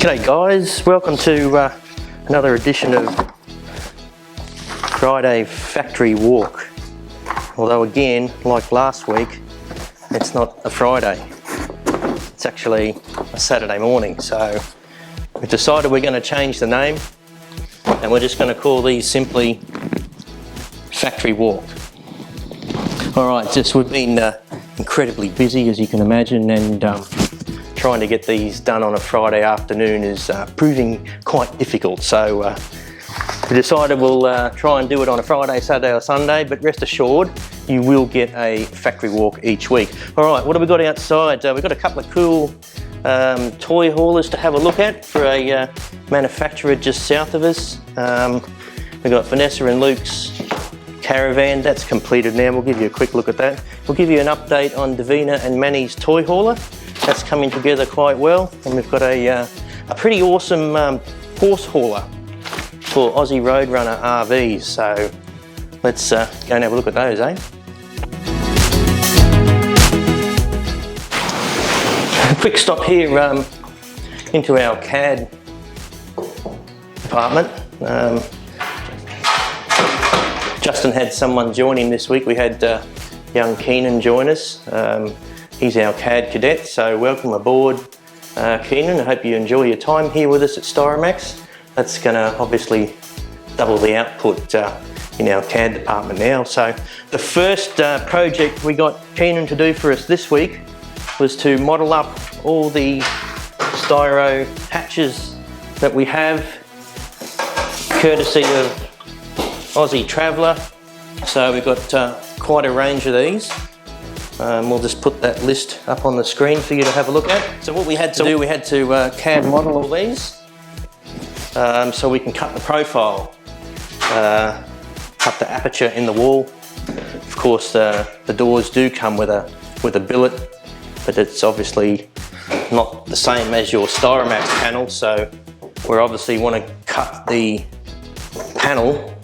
G'day guys, welcome to another edition of Friday Factory Walk. Although again, like last week, it's not a Friday. It's actually a Saturday morning, so we've decided we're going to change the name and we're just going to call these simply Factory Walk. Alright, we've been incredibly busy as you can imagine, and trying to get these done on a Friday afternoon is proving quite difficult. So we decided we'll try and do it on a Friday, Saturday or Sunday, but rest assured you will get a factory walk each week. Alright, what have we got outside? We've got a couple of cool toy haulers to have a look at for a manufacturer just south of us. We've got Vanessa and Luke's Caravan. That's completed now. We'll give you a quick look at that. We'll give you an update on Davina and Manni's toy hauler. That's coming together quite well, and we've got a pretty awesome horse hauler for Aussie Road runner RVs. So let's go and have a look at those, eh? A quick stop here into our CAD department. Justin had someone join him this week. We had young Keenan join us. He's our CAD cadet, so welcome aboard, Keenan. I hope you enjoy your time here with us at StyroMAX. That's going to obviously double the output in our CAD department now. So the first project we got Keenan to do for us this week was to model up all the styro hatches that we have, courtesy of Aussie Traveller. So we've got quite a range of these. We'll just put that list up on the screen for you to have a look at. So what we had to do, we had to CAD model all these so we can cut the profile, cut the aperture in the wall. Of course, the doors do come with a billet, but it's obviously not the same as your StyroMAX panel. So we obviously want to cut the panel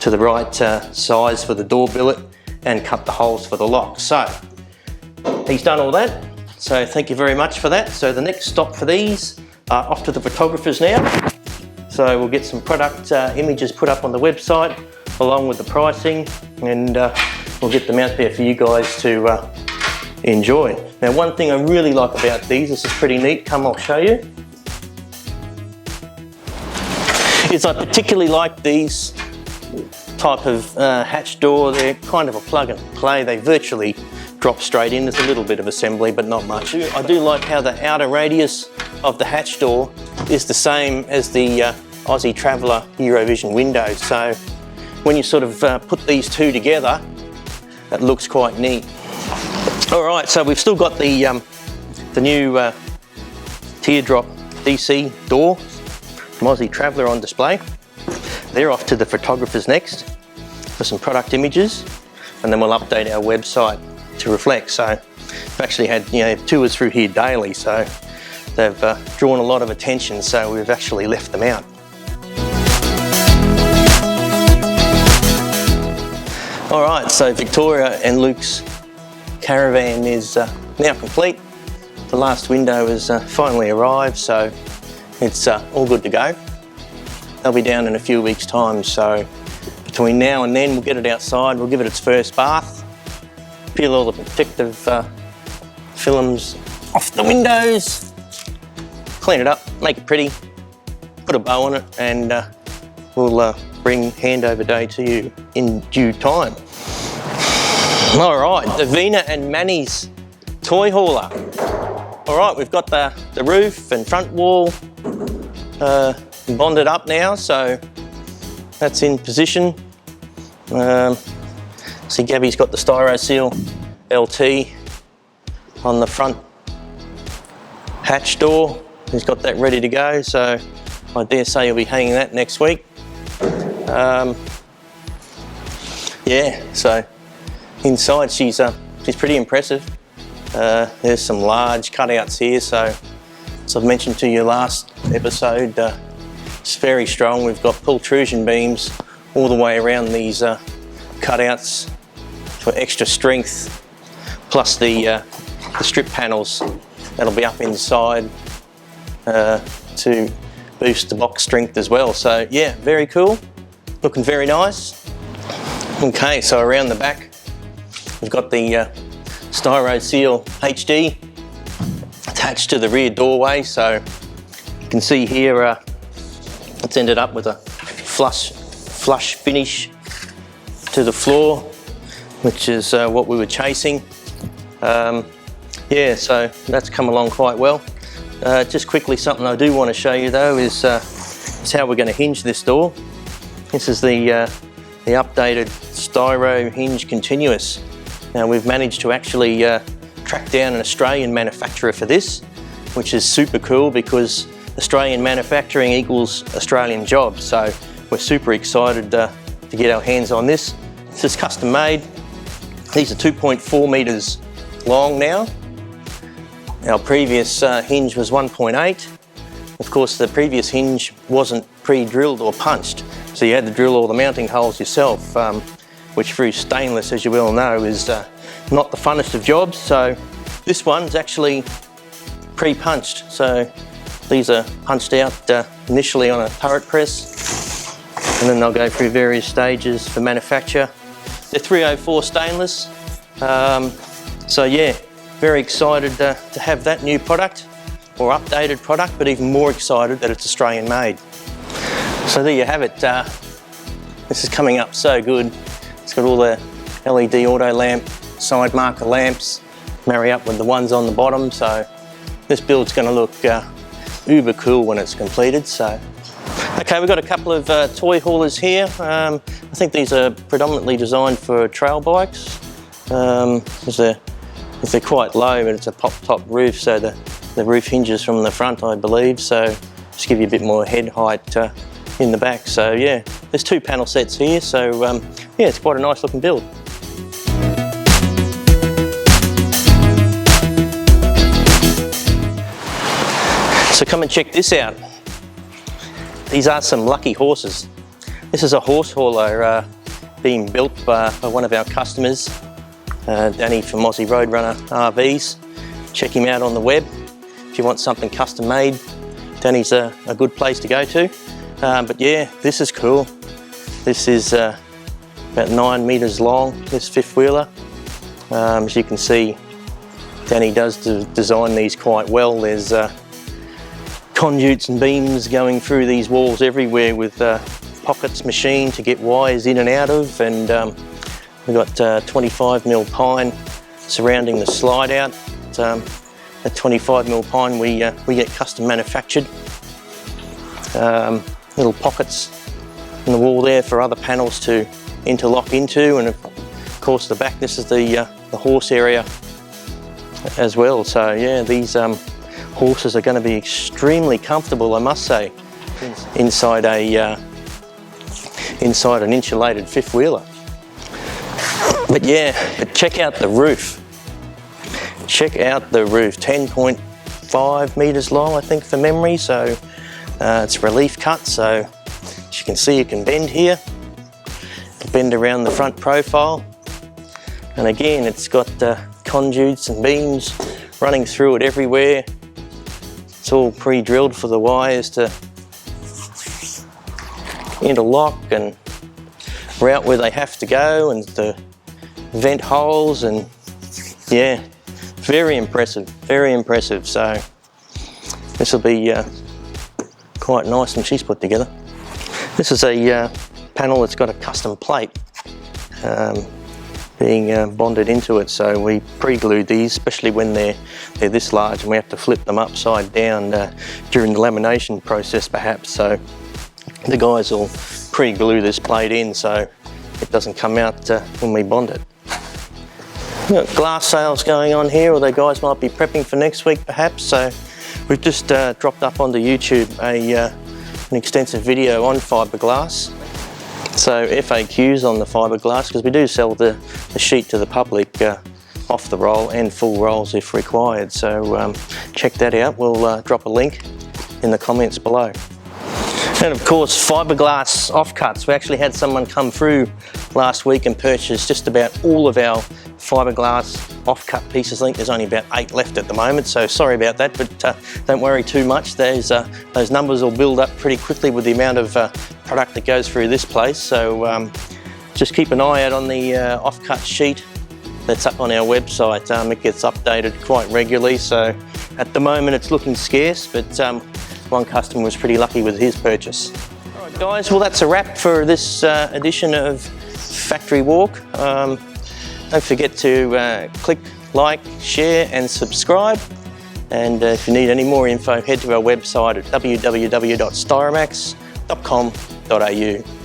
to the right size for the door billet and cut the holes for the lock. So he's done all that, so thank you very much for that. So the next stop for these are off to the photographers now. So we'll get some product images put up on the website along with the pricing, and we'll get them out there for you guys to enjoy. Now, one thing I really like about these, this is pretty neat, come I'll show you, is I particularly like these type of hatch door. They're kind of a plug and play. They virtually drop straight in. There's a little bit of assembly, but not much. I do like how the outer radius of the hatch door is the same as the Aussie Traveller Eurovision windows. So when you sort of put these two together, that looks quite neat. All right, so we've still got the new teardrop DC door from Aussie Traveller on display. They're off to the photographers next for some product images, and then we'll update our website to reflect. So we've actually had tours through here daily, so they've drawn a lot of attention, so we've actually left them out. All right, so Victoria and Luke's Caravan is now complete. The last window has finally arrived, so it's all good to go. They'll be down in a few weeks' time, so between now and then we'll get it outside, we'll give it its first bath, peel all the protective films off the windows, clean it up, make it pretty, put a bow on it, and we'll bring handover day to you in due time. All right, Davina and Manni's toy hauler. All right, we've got the roof and front wall bonded up now, so that's in position. See, Gabby's got the StyroSeal LT on the front hatch door. He's got that ready to go, so I dare say he'll be hanging that next week. Yeah, so inside she's pretty impressive. There's some large cutouts here, so as I've mentioned to you last episode, it's very strong. We've got pultrusion beams all the way around these cutouts for extra strength, plus the strip panels that'll be up inside to boost the box strength as well. So yeah, very cool, looking very nice. Okay, so around the back we've got the Styro Seal HD attached to the rear doorway. So you can see here it's ended up with a flush finish to the floor, which is what we were chasing. Yeah, so that's come along quite well. Just quickly, something I do want to show you though is how we're going to hinge this door. This is the updated StyroHINGE Continuous. Now we've managed to actually track down an Australian manufacturer for this, which is super cool because Australian manufacturing equals Australian jobs. So we're super excited to get our hands on this. This is custom made. These are 2.4 meters long now. Our previous hinge was 1.8. Of course, the previous hinge wasn't pre-drilled or punched, so you had to drill all the mounting holes yourself, which through stainless, as you well know, is not the funnest of jobs. So this one's actually pre-punched. So these are punched out initially on a turret press, and then they'll go through various stages for manufacture. They're 304 stainless. So yeah, very excited to have that new product, or updated product, but even more excited that it's Australian made. So there you have it. This is coming up so good. It's got all the LED auto lamp, side marker lamps, marry up with the ones on the bottom. So this build's going to look uber cool when it's completed. So, okay, we've got a couple of toy haulers here. I think these are predominantly designed for trail bikes. They're quite low, but it's a pop-top roof, so the roof hinges from the front, I believe, so just give you a bit more head height in the back. So yeah, there's two panel sets here, so yeah, it's quite a nice looking build. So come and check this out. These are some lucky horses. This is a horse hauler being built by one of our customers, Danny from Aussie Road RVs. Check him out on the web if you want something custom made. Danny's a good place to go to. But yeah, this is cool. This is about 9 meters long, this fifth wheeler. As you can see, Danny does design these quite well. There's conduits and beams going through these walls everywhere with pockets machined to get wires in and out of, and we've got 25mm pine surrounding the slide out. That 25mm pine we get custom manufactured. Little pockets in the wall there for other panels to interlock into, and of course the back, this is the horse area as well. So yeah, these horses are going to be extremely comfortable, I must say, inside an insulated fifth wheeler. But yeah, check out the roof. Check out the roof, 10.5 meters long, I think, for memory. So it's relief cut, so as you can see, you can bend here. It'll bend around the front profile. And again, it's got conduits and beams running through it everywhere. It's all pre-drilled for the wires to interlock and route where they have to go, and the vent holes, and yeah, very impressive, very impressive. So this will be quite nice when she's put together. This is a panel that's got a custom plate being bonded into it. So we pre-glued these, especially when they're this large and we have to flip them upside down during the lamination process perhaps. So the guys will pre-glue this plate in so it doesn't come out when we bond it. We've got glass sales going on here, although guys might be prepping for next week perhaps. So we've just dropped up onto YouTube an extensive video on fiberglass. So FAQs on the fiberglass, because we do sell the sheet to the public off the roll and full rolls if required. So check that out. We'll drop a link in the comments below. And of course, Fibreglass offcuts. We actually had someone come through last week and purchase just about all of our Fibreglass offcut pieces. I think there's only about 8 left at the moment, so sorry about that, but don't worry too much. Those numbers will build up pretty quickly with the amount of product that goes through this place. So just keep an eye out on the offcut sheet that's up on our website. It gets updated quite regularly, so at the moment it's looking scarce, but one customer was pretty lucky with his purchase. All right, guys, well, that's a wrap for this edition of Factory Walk. Don't forget to click like, share and subscribe. And if you need any more info, head to our website at www.styromax.com.au.